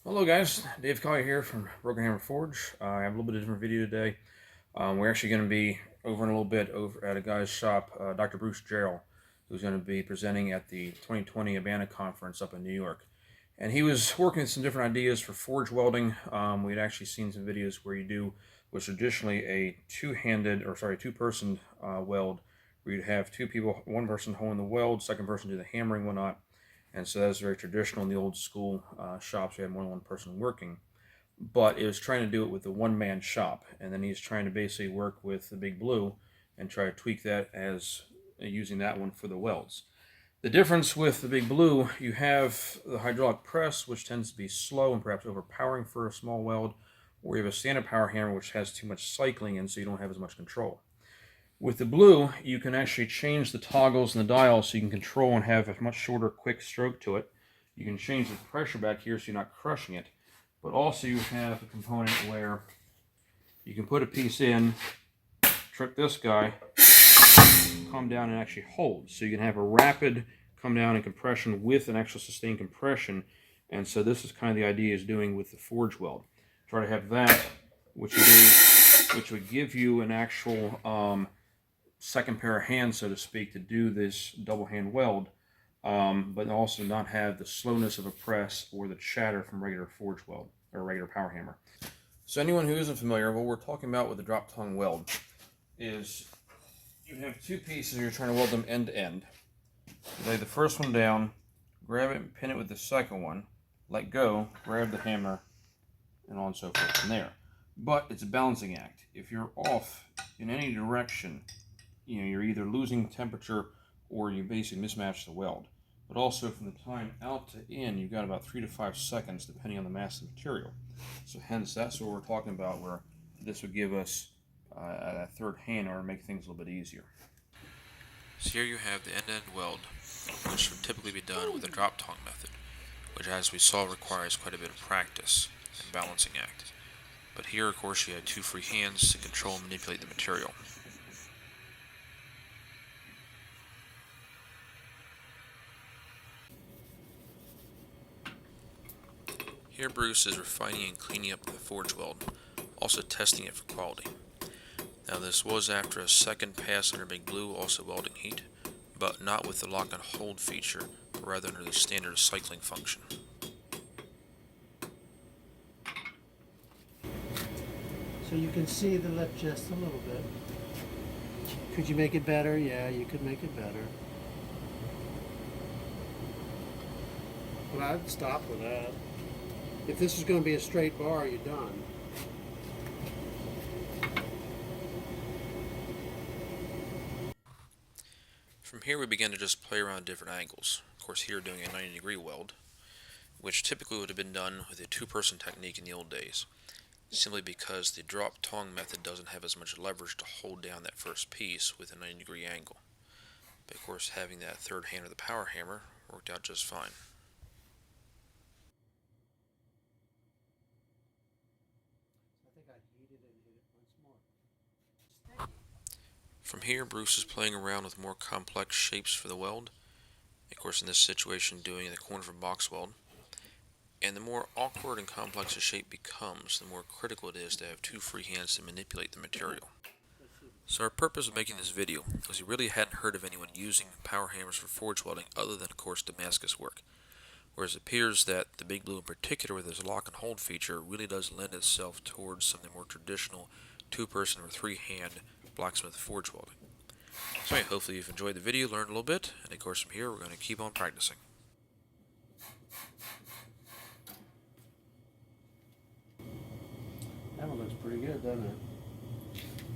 Hello guys, Dave Collier here from Broken Hammer Forge. I have a little bit of a different video today. We're actually going to be over in a little bit over at a guy's shop, Dr. Bruce Jarrell, who's going to be presenting at the 2020 Abana conference up in New York. And he was working with some different ideas for forge welding. We had actually seen some videos where you do what's traditionally a two-person weld, where you'd have two people, one person holding the weld, second person do the hammering, whatnot. And so that's very traditional in the old school shops. We had more than one person working. But it was trying to do it with a one-man shop. And then he's trying to basically work with the Big Blue and try to tweak that as using that one for the welds. The difference with the Big Blue, you have the hydraulic press, which tends to be slow and perhaps overpowering for a small weld, or you have a standard power hammer, which has too much cycling in, so you don't have as much control. With the Blue, you can actually change the toggles and the dials so you can control and have a much shorter, quick stroke to it. You can change the pressure back here so you're not crushing it. But also you have a component where you can put a piece in, trip this guy, come down and actually hold. So you can have a rapid come down and compression with an actual sustained compression. And so this is kind of the idea is doing with the forge weld. Try to have that, which would give you an actual second pair of hands, so to speak, to do this double hand weld, but also not have the slowness of a press or the chatter from regular forge weld or regular power hammer. So anyone who isn't familiar, what we're talking about with the drop tongue weld is you have two pieces, you're trying to weld them end to end. You lay the first one down, grab it and pin it with the second one, let go, grab the hammer, and on and so forth from there. But it's a balancing act. If you're off in any direction, you're either losing temperature or you basically mismatch the weld. But also from the time out to in, you've got about 3 to 5 seconds depending on the mass of the material. So hence that's what we're talking about, where this would give us a third hand or make things a little bit easier. So here you have the end-to-end weld, which would typically be done with a drop tongue method, which as we saw requires quite a bit of practice and balancing act. But here of course you have two free hands to control and manipulate the material. Here Bruce is refining and cleaning up the forge weld, also testing it for quality. Now this was after a second pass under Big Blue, also welding heat, but not with the lock and hold feature, but rather under the standard cycling function. So you can see the lip just a little bit. Could you make it better? Yeah, you could make it better. But I'd stop with that. If this is going to be a straight bar, you're done. From here we began to just play around with different angles. Of course here doing a 90-degree weld, which typically would have been done with a two-person technique in the old days, simply because the drop tongue method doesn't have as much leverage to hold down that first piece with a 90-degree angle. But of course having that third hand of the power hammer worked out just fine. From here, Bruce is playing around with more complex shapes for the weld. Of course, in this situation, doing the corner of a box weld. And the more awkward and complex a shape becomes, the more critical it is to have two free hands to manipulate the material. So our purpose of making this video was we really hadn't heard of anyone using power hammers for forge welding other than, of course, Damascus work. Whereas it appears that the Big Blue in particular with its lock and hold feature really does lend itself towards some of the more traditional two-person or three-hand blacksmith forge welding. So anyway, hopefully you've enjoyed the video, learned a little bit, and of course from here we're going to keep on practicing. That one looks pretty good, doesn't it?